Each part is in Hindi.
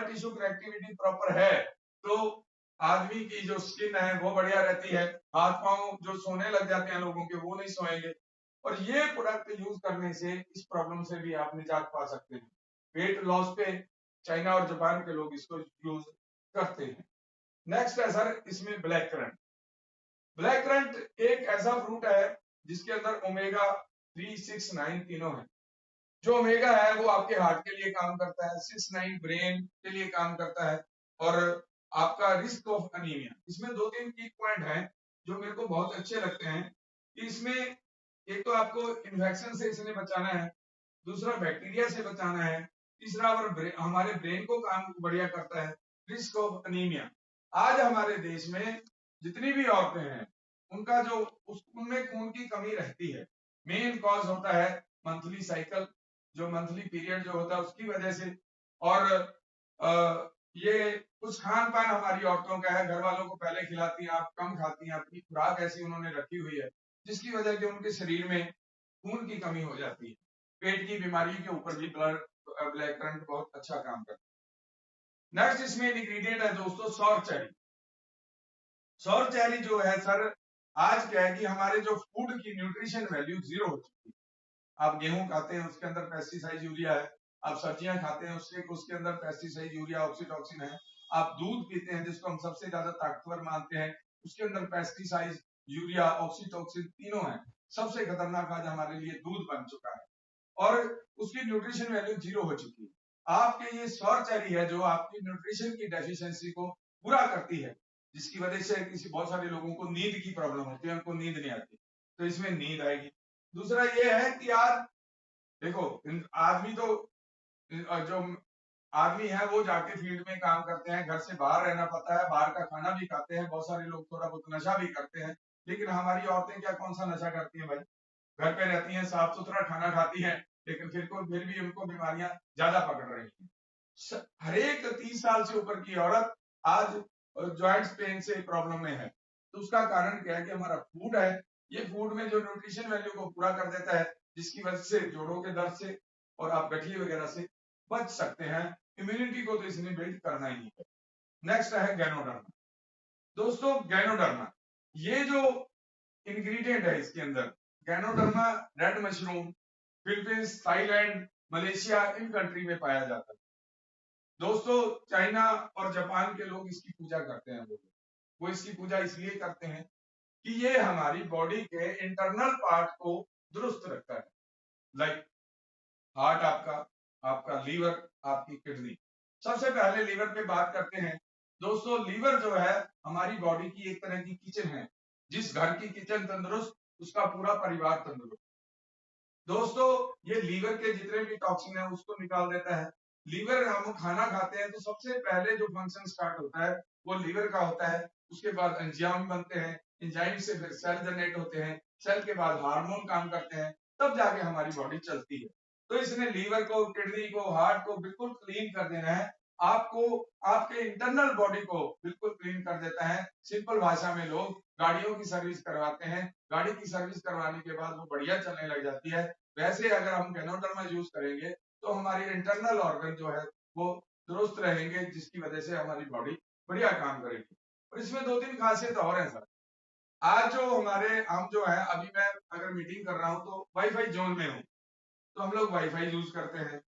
ब्लड टिश्यू कनेक्टिविटी प्रॉपर है तो आदमी की जो स्किन है वो बढ़िया रहती है, हाथ पांव जो सोने लग जाते हैं लोगों के वो नहीं सोएंगे। और ये प्रोडक्ट यूज करने से इस प्रॉब्लम से भी आप निजात पा सकते हैं। वेट लॉस पे चाइना और जापान के लोग इसको यूज करते हैं। नेक्स्ट है सर इसमें ब्लैक करंट। ब्लैक करंट एक ऐसा फ्रूट है जिसके अंदर ओमेगा 3, 6, 9 तीनों है। जो ओमेगा है वो आपके हार्ट के लिए काम करता है, 6, 9 ब्रेन के लिए काम करता है और आपका रिस्क ऑफ अनीमिया। इसमें 2-3 की पॉइंट हैं जो मेरे को बहुत अच्छे लगते हैं कि इसमें एक तो आपको इन्फेक्शन से इसने बचाना है, दूसरा बैक्टीरिया से बचाना है, तीसरा और हमारे ब्रेन को काम बढ़िया करता है, रिस्क ऑफ अनीमिया। आज हमारे देश में जितनी भी औरतें हैं उनका जो उनमें खून की कमी रहती है, मेन कॉज होता है मंथली साइकिल, जो मंथली पीरियड जो होता है उसकी वजह से। और ये कुछ खान पान हमारी औरतों का है, घर वालों को पहले खिलाती हैं, आप कम खाती हैं, अपनी खुराक ऐसी उन्होंने रखी हुई है जिसकी वजह से उनके शरीर में खून की कमी हो जाती है। पेट की बीमारी के ऊपर भी ब्लैक करंट बहुत अच्छा काम करता है। नेक्स्ट इसमें इंग्रेडिएंट है दोस्तों सौर चेरी। सौर चेरी जो है सर, आज क्या है कि हमारे जो फूड की न्यूट्रिशन वैल्यू 0 हो चुकी है। आप गेहूं खाते हैं उसके अंदर पेस्टिसाइड यूरिया है, आप सब्जियां खाते हैं उसके अंदर पेस्टिसाइड यूरिया ऑक्सीटॉक्सिन है, आप दूध पीते हैं जिसको हम सबसे ज्यादा ताकतवर मानते हैं उसके अंदर पेस्टिसाइड यूरिया ऑक्सीटॉक्सिन तीनों है। सबसे खतरनाक आज हमारे लिए दूध बन चुका है और उसकी न्यूट्रिशन वैल्यू 0 हो चुकी है। आपके ये सौर चेरी है जो आपकी न्यूट्रिशन की डेफिशिएंसी को पूरा करती है, जिसकी वजह से किसी बहुत सारे लोगों को नींद की प्रॉब्लम होती है, उनको नींद नहीं आती, तो इसमें नींद आएगी। दूसरा ये है कि यार देखो आदमी तो जो आदमी है वो जाके फील्ड में काम करते हैं, घर से बाहर रहना पड़ता है, बाहर का खाना भी खाते हैं, बहुत सारे लोग थोड़ा बहुत नशा भी करते हैं। लेकिन हमारी औरतें क्या कौन सा नशा करती हैं भाई, घर पे रहती हैं, साफ सुथरा खाना खाती हैं, लेकिन फिर भी उनको बीमारियां ज्यादा पकड़ रही हैं। हर एक 30 साल से ऊपर की औरत आज जॉइंट्स पेन से प्रॉब्लम में है। तो उसका कारण क्या है कि हमारा फूड है, ये फूड में जो न्यूट्रिशन वैल्यू को पूरा कर देता है, जिसकी वजह से जोड़ों के दर्द से और आप गठिए वगैरह से बच सकते हैं। इम्यूनिटी को तो इसने बिल्ड करना ही है। नेक्स्ट है गैनोडर्मा। दोस्तों गैनोडर्मा ये जो इंग्रेडिएंट है इसके अंदर, ganoderma red mushroom Philippines, Thailand, Malaysia in country में पाया जाता है। दोस्तों चाइना और जापान के लोग इसकी पूजा करते हैं। वो इसकी पूजा इसलिए करते हैं कि ये हमारी बॉडी के इंटरनल पार्ट को दुरुस्त रखता है, लाइक हार्ट आपका, आपका लीवर, आपकी किडनी। सबसे पहले लीवर पे बात करते हैं। दोस्तों लीवर जो है हमारी बॉडी की एक तरह की किचन है, जिस घर की किचन तंदुरुस्त उसका पूरा परिवार तंदुरुस्त। दोस्तों ये लीवर के जितने भी टॉक्सिन है उसको निकाल देता है। लीवर हम खाना खाते हैं तो सबसे पहले जो फंक्शन स्टार्ट होता है वो लीवर का होता है। उसके बाद एंजाइम बनते हैं, एंजाइम से फिर सेल जनरेट होते हैं, सेल के बाद हार्मोन काम करते हैं, तब जाके हमारी बॉडी चलती है। तो इसने लीवर को, किडनी को, हार्ट को बिल्कुल क्लीन कर देना है। आपको आपके इंटरनल बॉडी को बिल्कुल क्लीन कर देता है। सिंपल भाषा में लोग गाड़ियों की सर्विस करवाते हैं, गाड़ी की सर्विस करवाने के बाद वो बढ़िया चलने लग जाती है। वैसे अगर हम गैनोडर्मा यूज करेंगे तो हमारी इंटरनल ऑर्गन जो है वो दुरुस्त रहेंगे, जिसकी वजह से हमारी बॉडी बढ़िया काम करेगी। और इसमें 2-3 खासियत और है सर। आज जो हमारे हम जो है अभी मैं अगर मीटिंग कर रहा हूँ तो वाईफाई जोन में हूँ, तो हम लोग वाईफाई यूज करते हैं।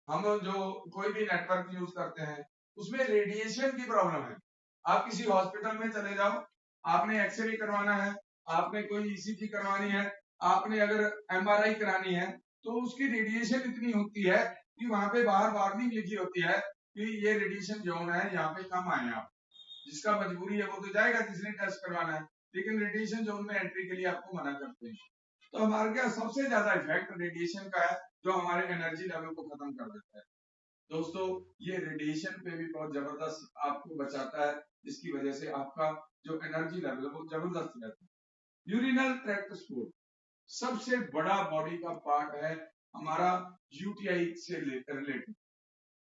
हम जो कोई भी नेटवर्क यूज करते हैं उसमें रेडिएशन की प्रॉब्लम है। आप किसी हॉस्पिटल में चले जाओ, आपने एक्सरे करवाना है, आपने कोई ईसीजी करवानी है, आपने अगर एमआरआई करानी है, तो उसकी रेडिएशन इतनी होती है कि वहां पे बाहर वार्निंग लिखी होती है कि ये रेडिएशन जोन है, यहाँ पे कम आए आप। जिसका मजबूरी है वो तो जाएगा जिसने टेस्ट करवाना है, लेकिन रेडिएशन जोन में एंट्री के लिए आपको मना करते हैं। तो हमारे क्या सबसे ज्यादा इफेक्ट रेडिएशन का है, जो हमारे एनर्जी लेवल को खत्म कर देता है। दोस्तों ये रेडिएशन पे भी बहुत जबरदस्त आपको बचाता है, जिसकी वजह से आपका जो एनर्जी लेवल है वो जबरदस्त रहता है। यूरिनल ट्रैक्ट स्टोर सबसे बड़ा बॉडी का पार्ट है हमारा यूटीआई से रिलेटेड।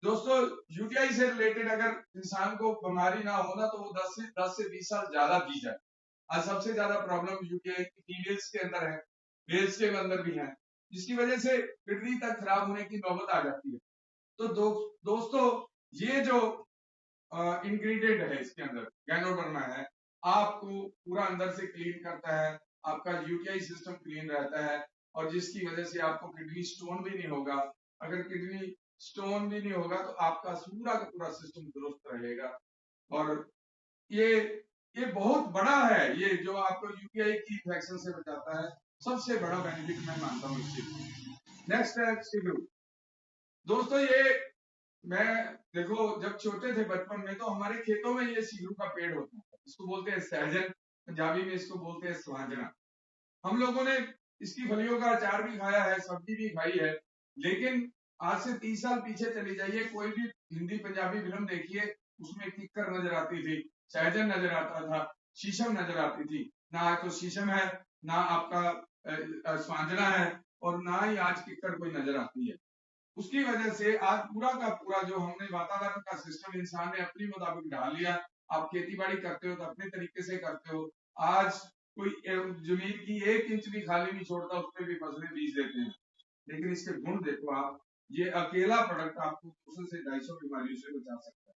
दोस्तों यूटीआई से रिलेटेड अगर इंसान को बीमारी ना हो ना तो वो 10 से 20 साल ज्यादा जी जाए। आज सबसे ज्यादा प्रॉब्लम यूटीआई फीमेल्स के अंदर है, मेल्स के अंदर भी है, जिसकी वजह से किडनी तक खराब होने की नौबत आ जाती है। तो दोस्तों ये जो इंग्रेडिएंट है इसके अंदर गैनोडर्मा है, आपको पूरा अंदर से क्लीन करता है, आपका यूटीआई सिस्टम क्लीन रहता है, और जिसकी वजह से आपको किडनी स्टोन भी नहीं होगा। अगर किडनी स्टोन भी नहीं होगा तो आपका पूरा का पूरा सिस्टम दुरुस्त रहेगा। और ये ये बहुत बड़ा है, ये जो आपको यूटीआई की इन्फेक्शन से बचाता है, सबसे बड़ा बेनिफिट मैं मानता हूँ इस चीज को। नेक्स्ट है सिगरू। दोस्तों ये मैं देखो जब छोटे थे बचपन में, तो हमारे खेतों में ये सिगरू का पेड़ होता है, इसको बोलते हैं सहजन, पंजाबी में इसको बोलते हैं स्वांजना। हम लोगों ने इसकी फलियों का अचार भी खाया है, सब्जी भी खाई है, लेकिन आज से 30 साल पीछे चली जाइए, कोई भी हिंदी पंजाबी फिल्म देखिए, उसमें किक्कर नजर आती थी, सहजन नजर आता था, शीशम नजर आती थी। ना आज तो शीशम है, ना आपका स्वांजना है, और ना ही आज किक्कर कोई नजर आती है। उसकी वजह से आज पूरा का पूरा जो हमने वातावरण का सिस्टम इंसान ने अपनी मुताबिक ढाल लिया। आप खेती बाड़ी करते हो तो अपने तरीके से करते हो। आज कोई जमीन की 1 इंच भी खाली नहीं छोड़ता, उस पर भी फसलें बीज देते हैं, लेकिन इसके गुण देखो आप, ये अकेला प्रोडक्ट आपको 200 से 250 बीमारियों से बचा सकता है।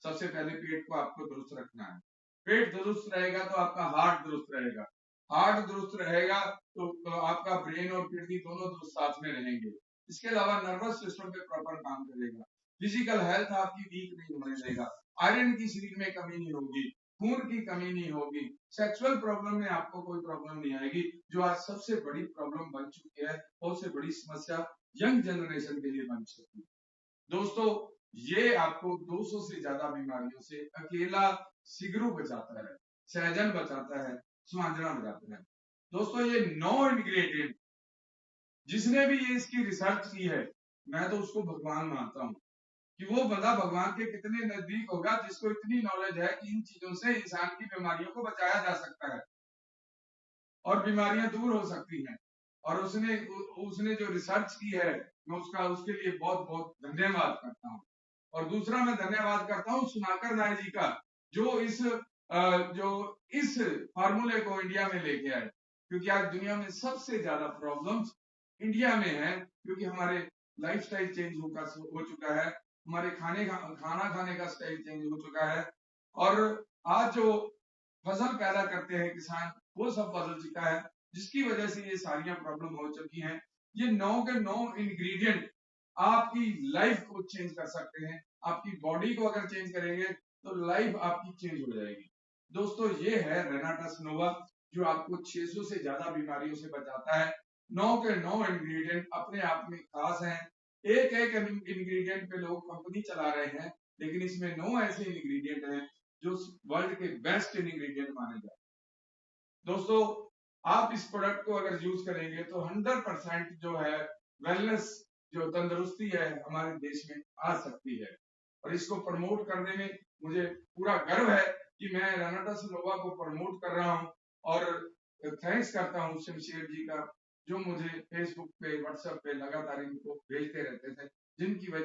सबसे पहले पेट को आपको दुरुस्त रखना है। पेट दुरुस्त रहेगा तो आपका हार्ट दुरुस्त रहेगा, हार्ट दुरुस्त रहेगा तो आपका ब्रेन और किडनी दोनों दुरुस्त साथ में रहेंगे। इसके अलावा नर्वस सिस्टम पे प्रॉपर काम करेगा, फिजिकल हेल्थ आपकी वीक नहीं होने देगा, आयरन की शरीर में कमी नहीं होगी, खून की कमी नहीं होगी, सेक्सुअल प्रॉब्लम में आपको कोई प्रॉब्लम नहीं आएगी, जो आज सबसे बड़ी प्रॉब्लम बन चुकी है, बहुत से बड़ी समस्या यंग जनरेशन के लिए बन चुकी है। दोस्तों ये आपको 200 से ज्यादा बीमारियों से अकेला सिगरू बचाता है, सहजन बचाता है, स्वांजना बचाता है। दोस्तों ये 9 इंग्रेडिएंट, जिसने भी ये इसकी रिसर्च की है, मैं तो उसको भगवान मानता हूँ, कि वो बंदा भगवान के कितने नजदीक होगा जिसको इतनी नॉलेज है कि इन चीजों से इंसान की बीमारियों को बचाया जा सकता है और बीमारियां दूर हो सकती हैं। और उसने जो रिसर्च की है, मैं उसके लिए बहुत बहुत धन्यवाद करता हूँ। और दूसरा मैं धन्यवाद करता हूँ सुनाकर राय जी का, जो इस फार्मूले को इंडिया में लेके आए, क्योंकि आज दुनिया में सबसे ज्यादा प्रॉब्लम्स इंडिया में है, क्योंकि हमारे लाइफस्टाइल चेंज हो चुका है, हमारे खाना खाने का स्टाइल चेंज हो चुका है, और आज जो फसल पैदा करते हैं किसान, वो सब बदल चुका है, जिसकी वजह से ये सारियां प्रॉब्लम हो चुकी हैं। ये 9 के 9 इंग्रेडिएंट आपकी लाइफ को चेंज कर सकते हैं। आपकी बॉडी को अगर चेंज करेंगे तो लाइफ आपकी चेंज हो जाएगी। दोस्तों ये है रेनाटस नोवा, जो आपको 600 से ज्यादा बीमारियों से बचाता है। 9 के 9 इंग्रेडिएंट अपने आप में खास हैं। एक एक इंग्रेडिएंट पे लोग कंपनी चला रहे हैं, लेकिन इसमें 9 ऐसे इंग्रेडिएंट हैं जो वर्ल्ड के बेस्ट इंग्रेडिएंट माने जाते हैं। दोस्तों आप इस प्रोडक्ट को अगर यूज करेंगे तो 100% जो है वेलनेस, जो तंदुरुस्ती है, हमारे देश में आ सकती है। और इसको प्रमोट करने में मुझे पूरा गर्व है कि मैं रेनाटस नोवा को प्रमोट कर रहा हूं, और थैंक्स करता हूं शमशेर जी का, जो मुझे फेसबुक पे व्हाट्सएप पे लगातार इनको भेजते रहते थे,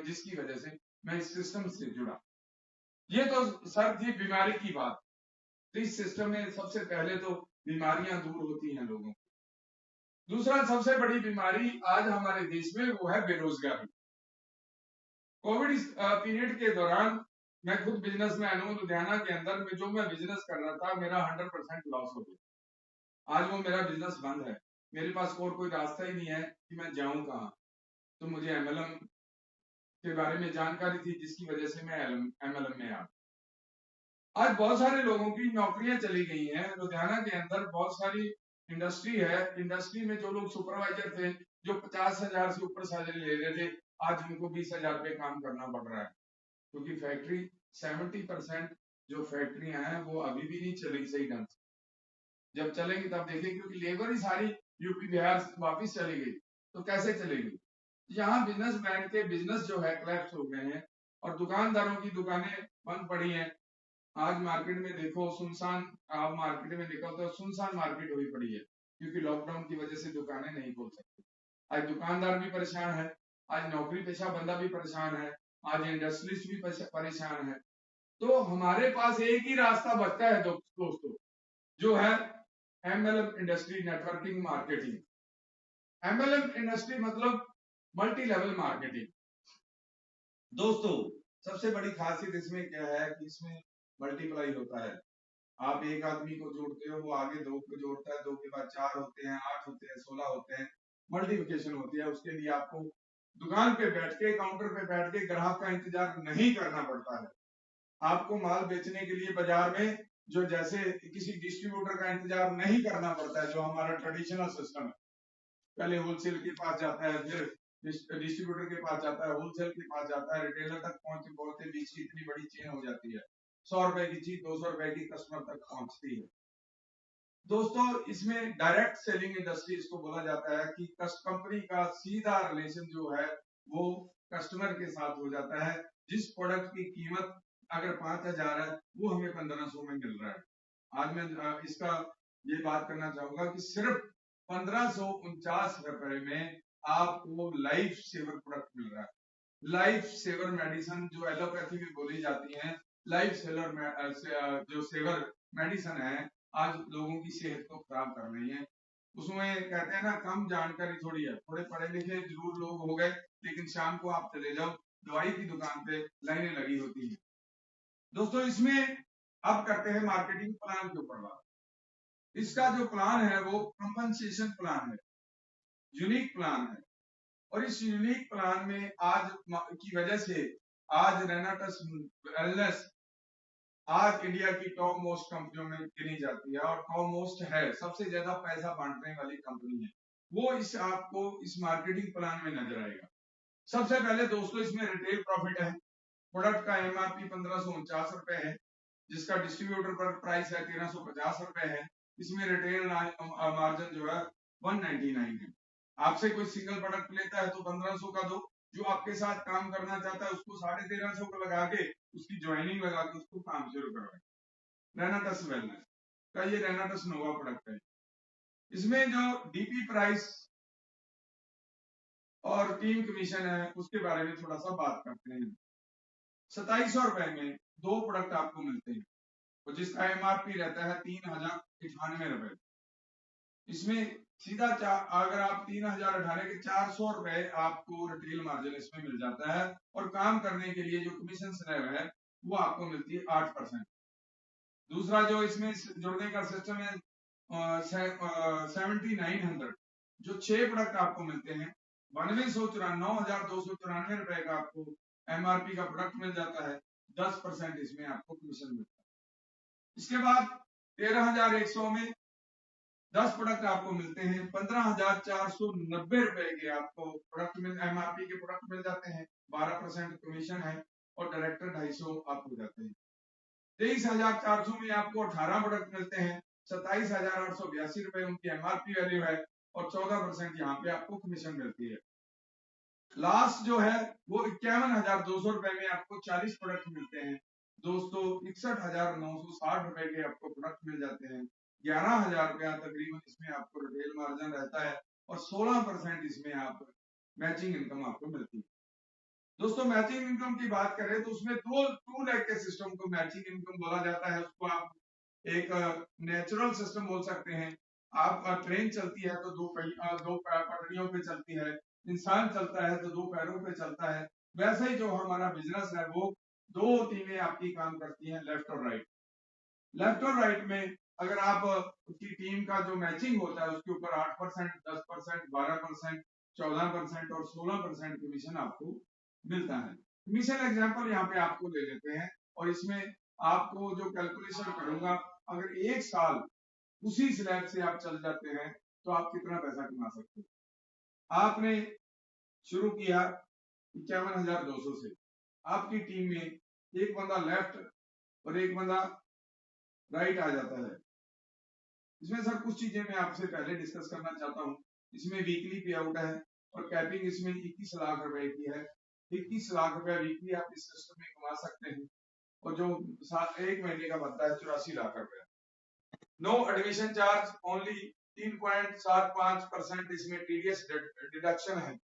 जिसकी वजह से मैं इस सिस्टम से जुड़ा। ये तो सर थी बीमारी की बात। तो इस सिस्टम में सबसे पहले तो बीमारियां दूर होती हैं लोगों की। दूसरा सबसे बड़ी बीमारी आज हमारे देश में वो है बेरोजगारी। कोविड पीरियड के दौरान मैं खुद बिजनेसमैन हूं, लुधियाना के अंदर में जो मैं बिजनेस कर रहा था, मेरा 100% लॉस हो गया। आज वो मेरा बिजनेस बंद है, मेरे पास और कोई रास्ता ही नहीं है कि मैं जाऊं कहाँ। तो मुझे एमएलएम के बारे में जानकारी थी, जिसकी वजह से मैं एमएलएम में आ। आज बहुत सारे लोगों की नौकरियां चली गई हैं। लुधियाना के अंदर बहुत सारी इंडस्ट्री है, इंडस्ट्री में जो लोग सुपरवाइजर थे, जो 50,000 से ऊपर सैलरी ले रहे थे, आज उनको 20,000 पे काम करना पड़ रहा है, क्योंकि फैक्ट्री 70% जो फैक्ट्रियां हैं वो अभी भी नहीं चली सही ढंग से। जब चलेंगी तब देखेंगे, क्योंकि लेबर ही सारी यूपी बिहार वापिस चली गई, तो कैसे चलेगी। यहाँ बिजनेसमैन के बिजनेस जो है क्लैप्स हो गए हैं, और दुकानदारों की दुकानें बंद पड़ी हैं। आज मार्केट में देखो सुनसान, आप मार्केट में निकलते हो सुनसान मार्केट हुई पड़ी है, क्योंकि लॉकडाउन की वजह से दुकानें नहीं खोल सकती। आज दुकानदार भी परेशान है, आज नौकरी पेशा बंदा भी परेशान है, आज इंडस्ट्रीज भी परेशान है। तो हमारे पास एक ही रास्ता बचता है दोस्तों, जो है MLM industry networking marketing. MLM industry मतलब मल्टी लेवल मार्केटिंग। दोस्तों सबसे बड़ी खासियत इसमें क्या है कि इसमें मल्टीप्लाई होता है। आप एक आदमी को जोड़ते हो, वो आगे दो को जोड़ता है, दो के बाद 4 होते हैं, 8 होते हैं, 16 होते हैं, मल्टीप्लिकेशन होती है। उसके लिए आपको दुकान पे बैठ के, काउंटर पे बैठ के ग्राहक का इंतजार नहीं करना पड़ता है। आपको माल बेचने के लिए बाजार में जो जैसे किसी डिस्ट्रीब्यूटर का इंतजार नहीं करना पड़ता है, जो हमारा ट्रेडिशनल सिस्टम है। पहले होलसेल के पास जाता है, फिर डिस्ट्रीब्यूटर के पास जाता है, होलसेल के पास जाता है, रिटेलर तक पहुंचते पहुंचते बीच की इतनी बड़ी चेन हो जाती है। 100 रुपए की चीज 200 रुपए की कस्टमर तक पहुंचती है। दोस्तों, इसमें डायरेक्ट सेलिंग इंडस्ट्री इसको बोला जाता है कि कंपनी का सीधा रिलेशन जो है वो कस्टमर के साथ हो जाता है। जिस प्रोडक्ट की कीमत अगर 5,000 है, वो हमें 1500 में मिल रहा है। आज मैं इसका ये बात करना चाहूंगा कि सिर्फ 1549 रुपए में आपको लाइफ सेवर प्रोडक्ट मिल रहा है। लाइफ सेवर मेडिसिन जो एलोपैथी में बोली जाती है, लाइफ सेवर जो सेवर मेडिसिन है, आज लोगों की सेहत को खराब कर रही है। उसमें कहते हैं ना, कम जानकारी थोड़ी है, थोड़े पढ़े लिखे जरूर लोग हो गए, लेकिन शाम को आप चले जाओ दवाई की दुकान पे लाइनें लगी होती हैं। दोस्तों, इसमें अब करते हैं मार्केटिंग प्लान के ऊपर बात। इसका जो प्लान है वो कंपनसेशन प्लान है, यूनिक प्लान है। और इस यूनिक प्लान में आज की वजह से आज रेनाटस वेलनेस आज इंडिया की टॉप मोस्ट कंपनियों में गिनी जाती है, और टॉप मोस्ट है, सबसे ज्यादा पैसा बांटने वाली कंपनी है। वो इस आपको इस मार्केटिंग प्लान में नजर आएगा। सबसे पहले दोस्तों, इसमें रिटेल प्रॉफिट है। प्रोडक्ट का एमआरपी 1549 रुपए है, जिसका डिस्ट्रीब्यूटर पर प्राइस है 1350 रुपए है। इसमें रिटेल मार्जिन जो है 199 है। आपसे कोई सिंगल प्रोडक्ट लेता है तो 1500 का दो, जो आपके साथ काम करना चाहता है उसको 1350 का लगा के, उसकी ज्वाइनिंग लगा के उसको काम शुरू करवाए। रेनाटस वेलनेस का ये रेनाटस नोवा प्रोडक्ट है। इसमें जो डीपी प्राइस और टीम कमीशन है उसके बारे में थोड़ा सा बात करते हैं। 2700 रुपए में दो प्रोडक्ट आपको मिलते हैं, और जिसका एमआरपी रहता है 3098 रुपए। इसमें सीधा अगर आप 3098 के 400 रुपए आपको रिटेल मार्जिन इसमें मिल जाता है, और काम करने के लिए जो कमीशन स्लैब है वो आपको मिलती है 8%। दूसरा जो इसमें जुड़ने का सिस्टम है 7900, जो 6 प्रोडक्ट आपको मिलते हैं, 9294 रुपए का आपको एमआरपी का प्रोडक्ट मिल जाता है। 10% इसमें आपको कमीशन मिलता है। इसके बाद 13,100 में 10 प्रोडक्ट आपको मिलते हैं, 15,490 रुपए के आपको प्रोडक्ट मिल एमआरपी के प्रोडक्ट मिल जाते हैं। 12% कमीशन है, और डायरेक्टर 250 आप हो जाते हैं। 23,400 में आपको 18 प्रोडक्ट मिलते हैं, 27,882 रुपए उनकी एमआरपी वैल्यू है, और 14% यहाँ पे आपको कमीशन मिलती है। लास्ट जो है वो 51,200 रुपए में आपको 40 प्रोडक्ट मिलते हैं। दोस्तों, 61,960 रुपए के आपको प्रोडक्ट मिल जाते हैं। 11,000 रुपया तकरीबन इसमें आपको रिटेल मार्जिन रहता है, और 16% इसमें आप मैचिंग इनकम आपको मिलती है। दोस्तों, मैचिंग इनकम की बात करें तो उसमें टू लेग के सिस्टम को मैचिंग इनकम बोला जाता है। उसको आप एक नेचुरल सिस्टम बोल सकते हैं। आप ट्रेन चलती है तो दो पटरियों पे चलती है, इंसान चलता है तो दो पैरों पे चलता है। वैसे ही जो हमारा बिजनेस है वो दो टीमें आपकी काम करती हैं, लेफ्ट और राइट। लेफ्ट और राइट में अगर आप की टीम का जो मैचिंग होता है उसके ऊपर 8%, 10%, 12%, 14% और 16% कमीशन आपको मिलता है। कमीशन एग्जांपल यहाँ पे आपको ले लेते हैं, और इसमें आपको जो कैलकुलेशन करूंगा, अगर एक साल उसी स्लैब से आप चल जाते हैं तो आप कितना पैसा कमा सकते हैं। आपने शुरू किया 51,200 से, आपकी टीम में एक बंदा लेफ्ट और एक बंदा राइट आ जाता है। इसमें सर कुछ चीजें मैं आपसे पहले डिस्कस करना चाहता हूँ। इसमें वीकली पे आउट है, और कैपिंग इसमें 21 लाख रुपए की है। 21 लाख रुपए वीकली आप इस सिस्टम में कमा सकते हैं, और जो एक महीने का बनता है 84 लाख रुपए। नो एडमिशन चार्ज, ओनली 3.75% इसमें टीडीएस डिडक्शन है।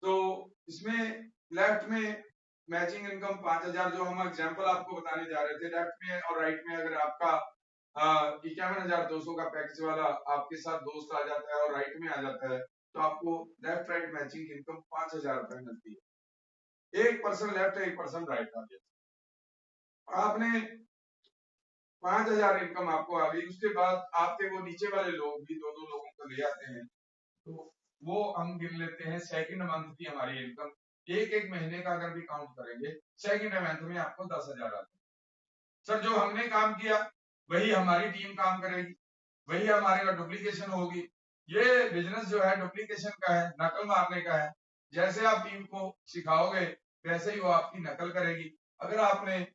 तो इसमें लेफ्ट में मैचिंग इनकम 5,000 जो हम एग्जांपल आपको बताने जा रहे थे, लेफ्ट में और राइट में अगर आपका 51,200 का पैकेज वाला आपके साथ दोस्त आ जाता है और राइट में आ जाता है, तो आपको लेफ्ट राइट मैचिंग इनकम 5,000 रुपए मिलती है। 1% लेफ्ट 1% राइट आ गया। आपने 5,000 इनकम आपको आ गई, उसके बाद आपके वो नीचे वाले लोग भी 2-2 लोगों को ले आते हैं, तो वो हम गिन लेते हैं सेकंड मंथ की हमारी इनकम। एक महीने का अगर भी काउंट करेंगे, सेकंड मंथ में आपको 10,000 आते हैं। सर जो हमने काम किया वही हमारी टीम काम करेगी, वही हमारे का डुप्लीकेशन होगी। ये बिजनेस जो है डुप्लीकेशन का है, नकल मारने का है। जैसे आप टीम को सिखाओगे वैसे ही वो आपकी नकल करेगी। अगर आपने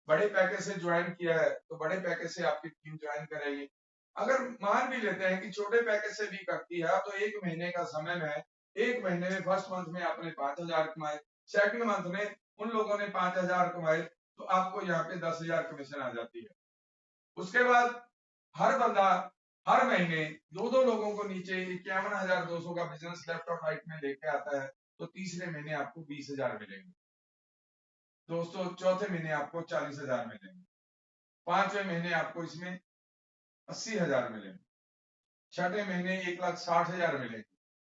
बड़े पैकेज से ज्वाइन किया है तो बड़े पैकेज से आपकी टीम ज्वाइन करेगी। अगर मान भी लेते हैं कि छोटे पैकेज से भी करती है तो 1 महीने का समय में, 1 महीने में फर्स्ट मंथ में आपने 5,000 कमाए, सेकंड मंथ में उन लोगों ने 5,000 कमाए, तो आपको यहाँ पे 10,000 कमीशन आ जाती है। उसके बाद हर बंदा हर महीने 2-2 लोगों को नीचे 51,200 का बिजनेस लेफ्ट और राइट में लेके आता है, तो तीसरे महीने आपको 20,000 मिलेंगे दोस्तों, चौथे महीने आपको 40,000 मिलेंगे, पांचवें महीने आपको इसमें 80,000 मिलेंगे, छठे महीने 1,60,000 मिलेंगे,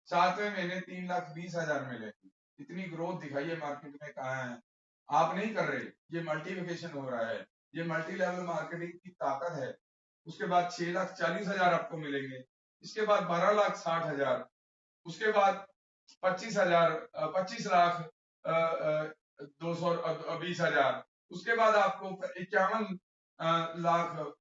सातवें महीने 3,20,000 मिलेंगे। इतनी ग्रोथ दिखाइए मार्केट में कहाँ है, आप नहीं कर रहे, ये मल्टीप्लिकेशन हो रहा है, ये मल्टी लेवल मार्केटिंग की ताकत है। उसके बाद 6,40,000 आपको मिलेंगे, इसके बाद 12,60,000, उसके बाद 25,220,000, उसके बाद आपको 51 लाख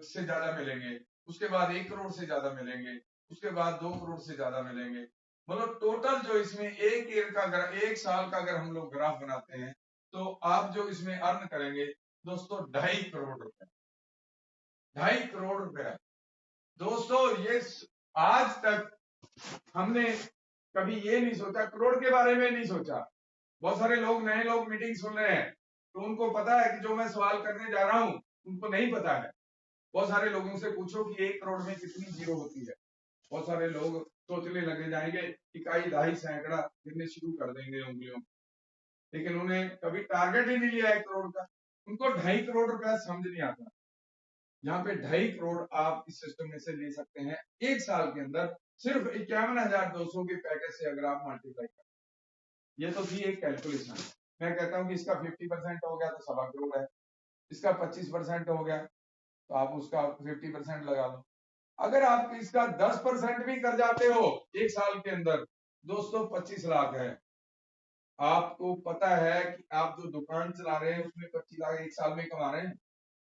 से ज्यादा मिलेंगे, उसके बाद 1 करोड़ से ज्यादा मिलेंगे, उसके बाद 2 करोड़ से ज्यादा मिलेंगे। मतलब टोटल जो इसमें एक ईयर का अगर 1 साल का अगर हम लोग ग्राफ बनाते हैं तो आप जो इसमें अर्न करेंगे दोस्तों 2.5 करोड़ रुपए, 2.5 करोड़ रुपए। दोस्तों ये आज तक हमने कभी ये नहीं सोचा, करोड़ के बारे में नहीं सोचा। बहुत सारे लोग नए लोग मीटिंग सुन रहे हैं तो उनको पता है कि जो मैं सवाल करने जा रहा हूं उनको नहीं पता है। बहुत सारे लोगों से पूछो कि 1 करोड़ में कितनी जीरो होती है, बहुत सारे लोग सोचने लगे जाएंगे, इकाई दहाई सैकड़ा गिनने शुरू कर देंगे उंगलियों, लेकिन उन्हें कभी टारगेट ही नहीं लिया 1 करोड़ का, उनको 2.5 करोड़ रुपया समझ नहीं आता। यहाँ पे 2.5 करोड़ आप इस सिस्टम में से ले सकते हैं 1 साल के अंदर, सिर्फ 51,200 के पैकेज से अगर आप मल्टीप्लाई करें। ये तो थी एक कैलकुलेशन। मैं कहता हूं कि इसका 50% हो गया तो 1.25 करोड़ है, इसका 25% हो गया तो आप उसका 50% लगा लो। अगर आप इसका 10% भी कर जाते हो 1 साल के अंदर दोस्तों 25 लाख है। आपको पता है कि आप जो दुकान चला रहे हैं उसमें 25 लाख 1 साल में कमा रहे हैं,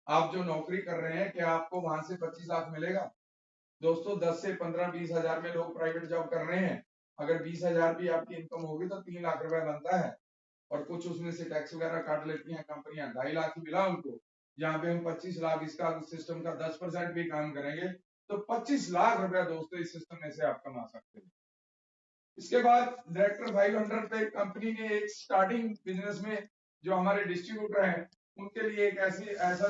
आप जो नौकरी कर रहे हैं क्या आपको वहां से 25 लाख मिलेगा? दोस्तों 10 से 15-20 हजार में लोग प्राइवेट जॉब कर रहे हैं, अगर 20,000 भी आपकी इनकम होगी तो 3 लाख रुपए बनता है, और कुछ उसमें से टैक्स वगैरह काट लेती हैं कंपनियां, 2.5 लाख ही मिला उनको। यहाँ पे हम 25 लाख इसका सिस्टम का 10% भी काम करेंगे तो 25 लाख रुपया दोस्तों इस सिस्टम में से आप कमा सकते हैं। इसके बाद डायरेक्टर 500 पे कंपनी ने एक स्टार्टिंग बिजनेस में जो हमारे डिस्ट्रीब्यूटर हैं उनके लिए एक ऐसा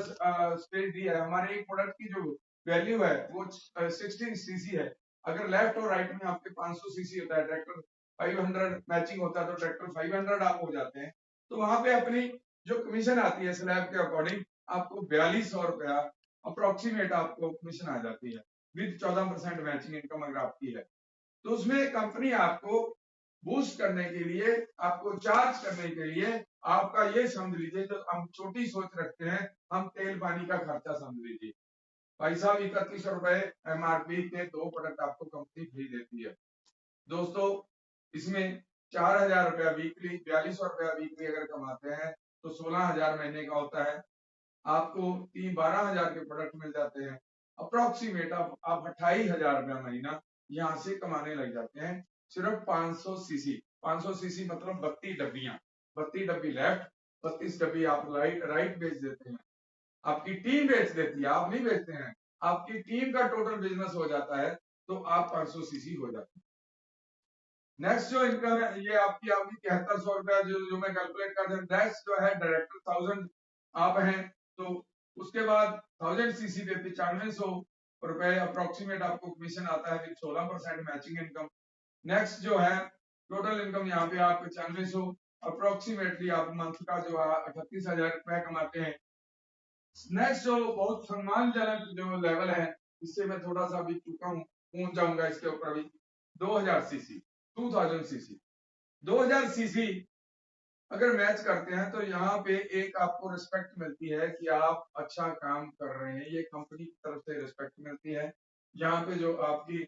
स्पेस दिया है। हमारे एक प्रोडक्ट की जो वैल्यू है वो 16 सीसी है। अगर लेफ्ट और राइट में आपके 500 सीसी होता है, ट्रैक्टर 500 मैचिंग होता है तो ट्रैक्टर 500 आप हो जाते हैं, तो वहां पे अपनी जो कमीशन आती है स्लैब के अकॉर्डिंग आपको 4,200 रुपया अप्रोक्सीमेट आपको कमीशन आ जाती है, विद 14% मैचिंग इनकम अगर आपकी है। तो उसमें कंपनी आपको बूस्ट करने के लिए, आपको चार्ज करने के लिए आपका ये समझ लीजिए, जो हम छोटी सोच रखते हैं हम तेल पानी का खर्चा समझ लीजिए। भाई साहब 31 रुपए एमआरपी के 2 प्रोडक्ट आपको कंपनी फ्री देती है। दोस्तों इसमें 4,000 रुपया वीकली, 4,200 रुपया वीकली अगर कमाते हैं तो 16,000 महीने का होता है, आपको 12,000 के प्रोडक्ट मिल जाते हैं, अप्रोक्सीमेट आप 28,000 रुपया महीना यहाँ से कमाने लग जाते हैं। सिर्फ 500 सीसी, 500 सीसी मतलब 32 डब्बियां, 32 डब्बी लेफ्ट, 32 डब्बी आप राइट बेच देते हैं, आपकी टीम बेच देती है, आप नहीं बेचते हैं, आपकी टीम का टोटल बिजनेस हो जाता है तो आप 500 सीसी हो जाते हैं। नेक्स्ट जो इनकम है ये आपकी 7300 रुपया जो मैं कैलकुलेट कर दूं। नेक्स्ट जो है डायरेक्टर 1000 आप हैं तो उसके बाद 1000 सीसी पे 9500 रुपए अप्रोक्सीमेट आपको कमीशन आता है विद 16% मैचिंग इनकम। नेक्स्ट जो है टोटल इनकम यहाँ पे आप 9500 अप्रोक्सीमेटली आप मंथ का जो है 38,000 रुपए कमाते हैं। नेक्स्ट जो बहुत सम्मानजनक जो लेवल है, इससे मैं थोड़ा सा अभी चुका हूँ, पहुंच जाऊंगा इसके ऊपर भी, 2000 सीसी, 2000 सीसी, 2000 सीसी अगर मैच करते हैं तो यहाँ पे एक आपको रिस्पेक्ट मिलती है कि आप अच्छा काम कर रहे हैं, ये कंपनी की तरफ से रिस्पेक्ट मिलती है। यहाँ पे जो आपकी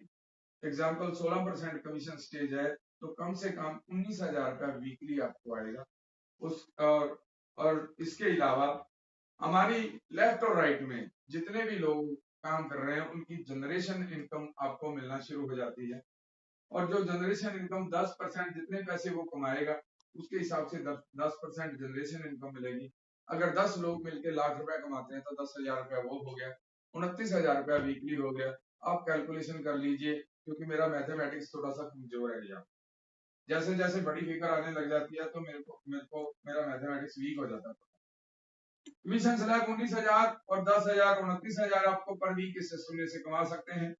एग्जाम्पल 16% कमीशन स्टेज है, तो कम से कम 19,000 रुपया वीकली आपको आएगा। उस और इसके अलावा हमारी लेफ्ट और राइट में जितने भी लोग काम कर रहे हैं उनकी जनरेशन इनकम आपको मिलना शुरू हो जाती है। और जो जनरेशन इनकम 10% जितने पैसे वो कमाएगा उसके हिसाब से 10% जनरेशन इनकम मिलेगी। अगर 10 लोग मिलकर लाख रुपया कमाते हैं तो 10,000 रुपया वो हो गया, 29,000 रुपया वीकली हो गया। आप कैलकुलेशन कर लीजिए, क्योंकि मेरा मैथमेटिक्स थोड़ा सा कमजोर है भैया। जैसे जैसे बड़ी फिगर आने लग जाती है तो मेरा मैथमेटिक्स वीक हो जाता है। कमीशन स्लैब 19,000 और 10,000 29,000 आपको पर वीक इस सिस्टम में से कमा सकते हैं।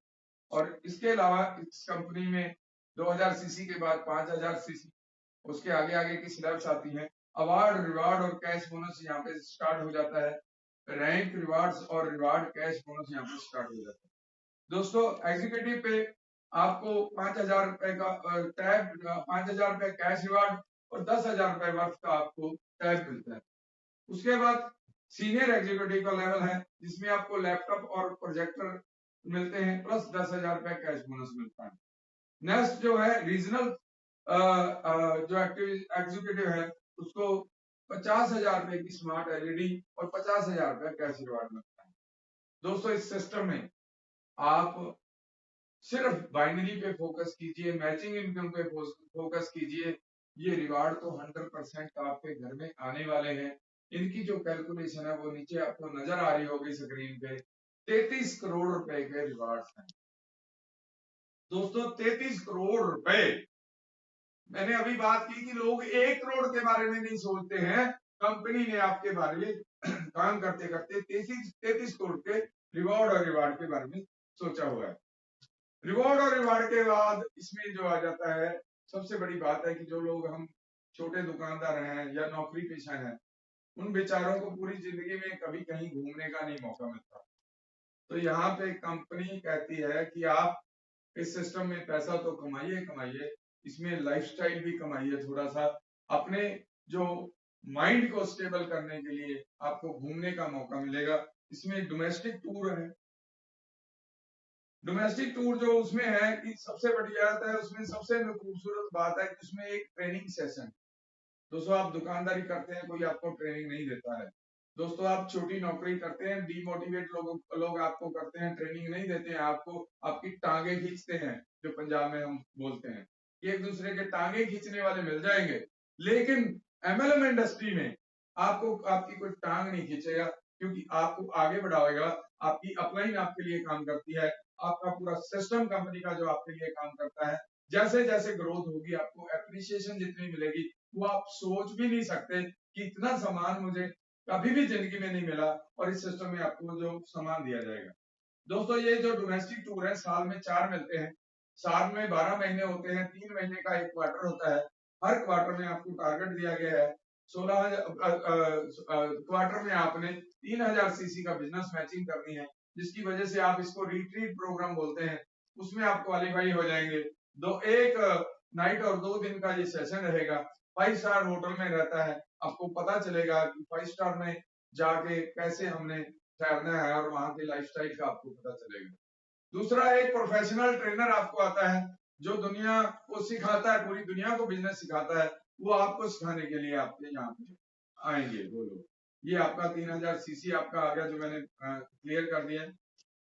और इसके अलावा इस कंपनी में 2000 सीसी के बाद 5000 सीसी, उसके आगे आगे की स्लैब्स आती हैं। अवार्ड, रिवार्ड और कैश बोनस यहाँ पे स्टार्ट हो जाता है। रैंक, रिवार्ड्स और रिवार्ड कैश बोनस यहाँ पे स्टार्ट हो जाता है। दोस्तों एग्जीक्यूटिव पे आपको 5,000 रुपए का टैब, 5,000 रुपए कैश रिवार्ड और 10,000 रुपए वर्थ का आपको टैब मिलता है। उसके बाद सीनियर एग्जीक्यूटिव का लेवल है जिसमें आपको लैपटॉप और प्रोजेक्टर मिलते हैं, प्लस 10,000 रुपए कैश बोनस मिलता है। नेक्स्ट जो है रीजनल जो एग्जीक्यूटिव है उसको 50,000 रुपए की स्मार्ट एलईडी और 50,000 रुपए कैश रिवार्ड मिलता है। दोस्तों इस सिस्टम में आप सिर्फ बाइनरी पे फोकस कीजिए, मैचिंग इनकम पे फोकस कीजिए। ये रिवार्ड तो 100% आपके घर में आने वाले हैं। इनकी जो कैलकुलेशन है वो नीचे आपको नजर आ रही होगी स्क्रीन पे। 33 करोड़ रुपए के रिवार्ड्स हैं दोस्तों, 33 करोड़ रुपए। मैंने अभी बात की कि लोग 1 करोड़ के बारे में नहीं सोचते हैं, कंपनी ने आपके बारे में काम करते करते 33 करोड़ के रिवॉर्ड और रिवार्ड के बारे में सोचा हुआ है। रिवॉर्ड और रिवार्ड के बाद इसमें जो आ जाता है, सबसे बड़ी बात है कि जो लोग हम छोटे दुकानदार हैं या नौकरी पेशा हैं, उन बेचारों को पूरी जिंदगी में कभी कहीं घूमने का नहीं मौका मिलता। तो यहाँ पे कंपनी कहती है कि आप इस सिस्टम में पैसा तो कमाइए, इसमें लाइफस्टाइल भी कमाइए थोड़ा सा। अपने जो माइंड को स्टेबल करने के लिए आपको घूमने का मौका मिलेगा। इसमें डोमेस्टिक टूर है। डोमेस्टिक टूर जो उसमें है कि सबसे बड़ी बात है, उसमें सबसे खूबसूरत बात है कि उसमें एक ट्रेनिंग सेशन। दोस्तों आप दुकानदारी करते हैं, कोई आपको ट्रेनिंग नहीं देता है। दोस्तों आप छोटी नौकरी करते हैं, डीमोटिवेट लोग आपको करते हैं, ट्रेनिंग नहीं देते हैं आपको, आपकी टांगे खींचते हैं, जो पंजाब में हम बोलते हैं। एक दूसरे के टांगे खींचने वाले मिल जाएंगे, लेकिन एमएलएम इंडस्ट्री में आपको आपकी कोई टांग नहीं खींचेगा, क्योंकि आपको आगे बढ़ाएगा। आपकी अपलाइन आपके लिए काम करती है, आपका पूरा सिस्टम कंपनी का जो आपके लिए काम करता है। जैसे जैसे ग्रोथ होगी आपको एप्रिसिएशन जितनी मिलेगी वो आप सोच भी नहीं सकते कि इतना सामान मुझे कभी भी जिंदगी में नहीं मिला, और इस सिस्टम में आपको जो सामान दिया जाएगा। दोस्तों ये जो डोमेस्टिक टूर है साल में 4 मिलते हैं। साल में 12 महीने होते हैं, 3 महीने का एक क्वार्टर होता है। हर क्वार्टर में आपको टारगेट दिया गया है। 16 क्वार्टर में आपने 3,000 सीसी का बिजनेस मैचिंग करनी है, जिसकी वजह से आप इसको रिट्रीट प्रोग्राम बोलते हैं। उसमें आप क्वालिफाई हो जाएंगे। एक नाइट और 2 दिन का ये सेशन रहेगा। 5 स्टार होटल में रहता है। आपको पता चलेगा कि 5 स्टार में जाके कैसे हमने ठहरना है, और वहां के लाइफस्टाइल का आपको पता चलेगा। दूसरा एक प्रोफेशनल ट्रेनर आपको आता है, जो दुनिया को सिखाता है, पूरी दुनिया को बिजनेस सिखाता है। वो आपको सिखाने के लिए आपके यहाँ पे आएंगे वो लोग। ये आपका 3,000 सीसी आपका आ गया, जो मैंने क्लियर कर दिया है।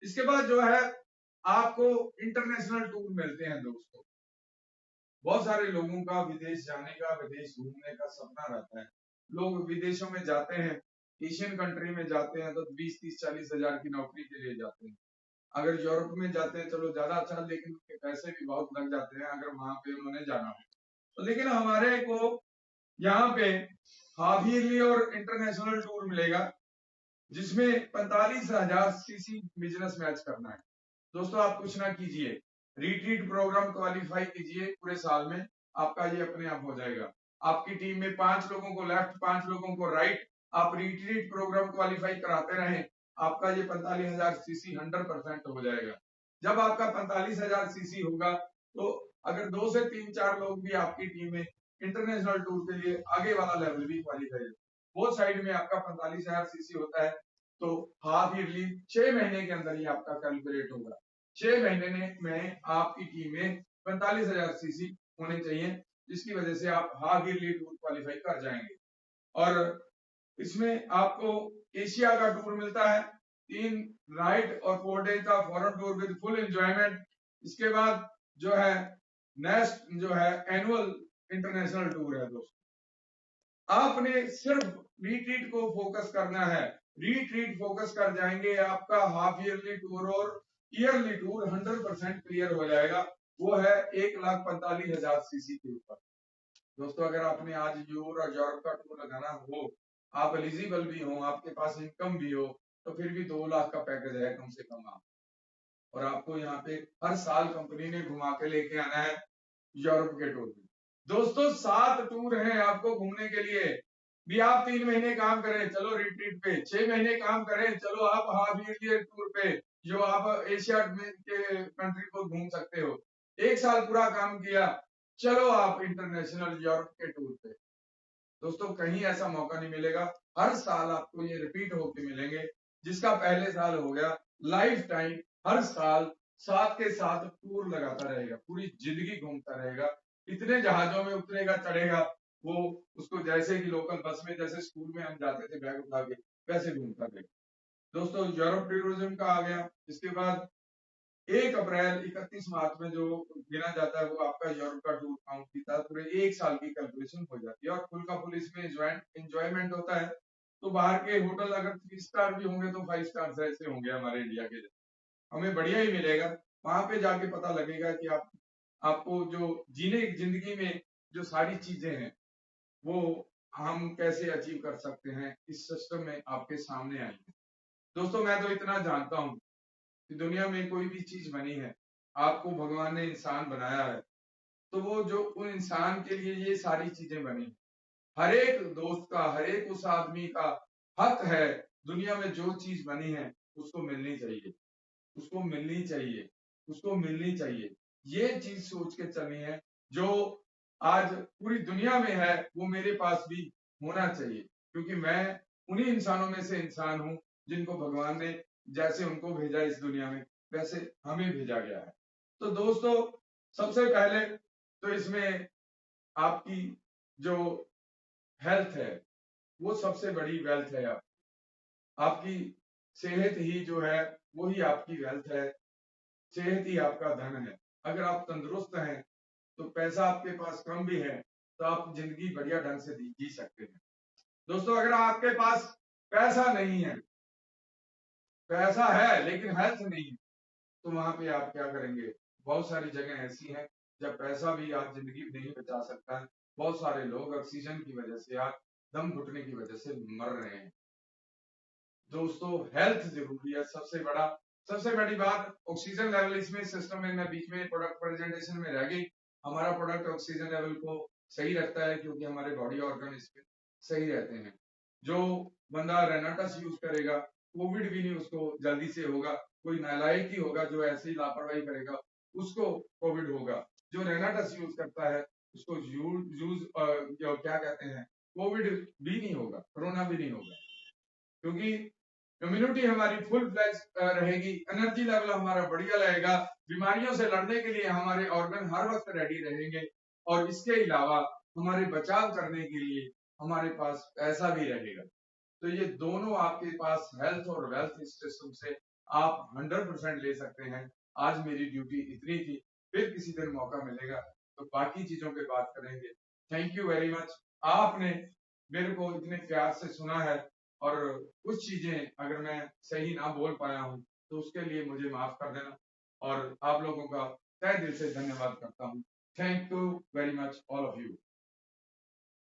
इसके बाद जो है आपको इंटरनेशनल टूर मिलते हैं दोस्तों। बहुत सारे लोगों का विदेश जाने का, विदेश घूमने का सपना रहता है। लोग विदेशों में जाते हैं, एशियन कंट्री में जाते हैं तो 20, 30, 40 हजार की नौकरी के लिए जाते हैं। अगर यूरोप में जाते हैं चलो ज्यादा अच्छा, लेकिन उनके पैसे भी बहुत लग जाते हैं अगर वहां पे उन्होंने जाना हो तो। लेकिन हमारे को यहाँ पे हाफ ईयरली और इंटरनेशनल टूर मिलेगा, जिसमें 45,000 सीसी बिजनेस मैच करना है। दोस्तों आप कुछ ना कीजिए, रिट्रीट प्रोग्राम क्वालिफाई कीजिए, पूरे साल में आपका ये अपने आप हो जाएगा। आपकी टीम में 5 लोगों को लेफ्ट, 5 लोगों को राइट, आप रिट्रीट प्रोग्राम क्वालिफाई कराते रहें, आपका ये 45,000 सीसी 100% हो जाएगा। जब आपका 45,000 सीसी होगा तो अगर 2 से 3, 4 लोग भी आपकी टीम में इंटरनेशनल टूर के लिए आगे वाला लेवल भी क्वालिफाई है। वो साइड में आपका 45,000 सीसी होता है, तो हाफ ईयरली 6 महीने के अंदर ही आपका कैलकुलेट होगा। 6 महीने में आपकी टीम में 45,000 सीसी होने चाहिए, जिसकी वजह से आप हाफ ईयरली टूर क्वालिफाई कर जाएंगे। और इसमें आपको एशिया का टूर मिलता है, 3 नाइट और 4 डे का foreign tour with full enjoyment. इसके बाद जो है नेक्स्ट जो है एनुअल इंटरनेशनल टूर है दोस्तों। आपने सिर्फ रिट्रीट को फोकस करना है, रिट्रीट फोकस कर जाएंगे, आपका हाफ ईयरली टूर और ईयरली टूर 100% क्लियर हो जाएगा। वो है 1,45,000 सीसी के ऊपर। दोस्तों अगर आपने आज यूरोप का टूर लगाना हो, आप एलिजिबल भी हो, आपके पास इनकम भी हो, तो फिर भी 2 लाख का पैकेज है कम से कम आप, और आपको यहाँ पे हर साल कंपनी ने घुमा के लेके आना है यूरोप के टूर में। दोस्तों 7 टूर हैं आपको घूमने के लिए। भी आप 3 महीने काम करें, चलो रिट्रीट पे, 6 महीने काम करें, चलो आप हाफ ईयरली टूर पे, जो आप एशिया में के कंट्री को घूम सकते हो। 1 साल पूरा काम किया, चलो आप इंटरनेशनल यूरोप के टूर पे। दोस्तों कहीं ऐसा मौका नहीं मिलेगा, हर साल आपको ये रिपीट होके मिलेंगे। जिसका पहले साल हो गया, लाइफ टाइम हर साल साथ के साथ टूर लगाता रहेगा, पूरी जिंदगी घूमता रहेगा। इतने जहाजों में उतरेगा चढ़ेगा, वो उसको जैसे कि लोकल बस में जैसे स्कूल में हम जाते थे बैग उठा के, वैसे घूमता रहेगा। दोस्तों यूरोप टूरिज्म का आ गया। इसके बाद 1 अप्रैल 31 मार्च में जो गिना जाता है वो आपका यूरोप का टूर काउंट किया, पूरे 1 साल की कैलकुलेशन हो जाती है और फुल का फुल इसमें एंजॉयमेंट होता है। तो बाहर के होटल अगर 3 स्टार भी होंगे तो 5 स्टार ऐसे होंगे हमारे इंडिया के, हमें बढ़िया ही मिलेगा। वहां पे जाके पता लगेगा कि आपको जो जीने की जिंदगी में जो सारी चीजें हैं वो हम कैसे अचीव कर सकते हैं, इस सिस्टम में आपके सामने आएंगे। दोस्तों मैं तो इतना जानता हूँ कि दुनिया में कोई भी चीज बनी है, आपको भगवान ने इंसान बनाया है, तो वो जो उन इंसान के लिए ये सारी चीजें बनी। हर एक दोस्त का, हर एक उस आदमी का हक है, दुनिया में जो चीज बनी है उसको मिलनी चाहिए, उसको मिलनी चाहिए, उसको मिलनी चाहिए। ये चीज सोच के चलनी है, जो आज पूरी दुनिया में है वो मेरे पास भी होना चाहिए, क्योंकि मैं उन्हीं इंसानों में से इंसान हूं जिनको भगवान ने जैसे उनको भेजा इस दुनिया में, वैसे हमें भेजा गया है। तो दोस्तों सबसे पहले तो इसमें आपकी जो हेल्थ है वो सबसे बड़ी वेल्थ है। आपकी सेहत ही जो है वही आपकी वेल्थ है, सेहत ही आपका धन है। अगर आप तंदुरुस्त हैं तो पैसा आपके पास कम भी है तो आप जिंदगी बढ़िया ढंग से जी सकते हैं। दोस्तों अगर आपके पास पैसा नहीं है, पैसा है लेकिन हेल्थ नहीं है, तो वहां पे आप क्या करेंगे? बहुत सारी जगह ऐसी हैं जब पैसा भी आज जिंदगी नहीं बचा सकता है। बहुत सारे लोग ऑक्सीजन की वजह से आज दम घुटने की वजह से मर रहे हैं। दोस्तों हेल्थ जरूरी है, सबसे बड़ी बात ऑक्सीजन लेवल। इसमें सिस्टम में मैं बीच में प्रोडक्ट प्रेजेंटेशन में रह गई। हमारा प्रोडक्ट ऑक्सीजन लेवल को सही रखता है क्योंकि हमारे बॉडी ऑर्गन इसमें सही रहते हैं। जो बंदा रेनाटस यूज करेगा, कोविड भी नहीं उसको जल्दी से होगा। कोई नालायक ही होगा जो ऐसे ही लापरवाही करेगा, उसको कोविड होगा। जो रेनाटस यूज करता है उसको क्या कहते हैं, कोविड भी नहीं होगा, कोरोना भी नहीं होगा, क्योंकि इम्यूनिटी हमारी फुल फ्लैश रहेगी, एनर्जी लेवल हमारा बढ़िया रहेगा, बीमारियों से लड़ने के लिए हमारे ऑर्गन हर वक्त रेडी रहेंगे, और इसके अलावा हमारे बचाव करने के लिए हमारे पास पैसा भी रहेगा। तो ये दोनों आपके पास हेल्थ और वेल्थ सिस्टम से आप 100% ले सकते हैं। आज मेरी ड्यूटी इतनी थी, फिर किसी दिन मौका मिलेगा तो बाकी चीजों पे बात करेंगे। Thank you very much. आपने मेरे को इतने प्यार से सुना है, और कुछ चीजें अगर मैं सही ना बोल पाया हूं तो उसके लिए मुझे माफ कर देना, और आप लोगों का तहे दिल से धन्यवाद करता हूं। Thank you very much all of you.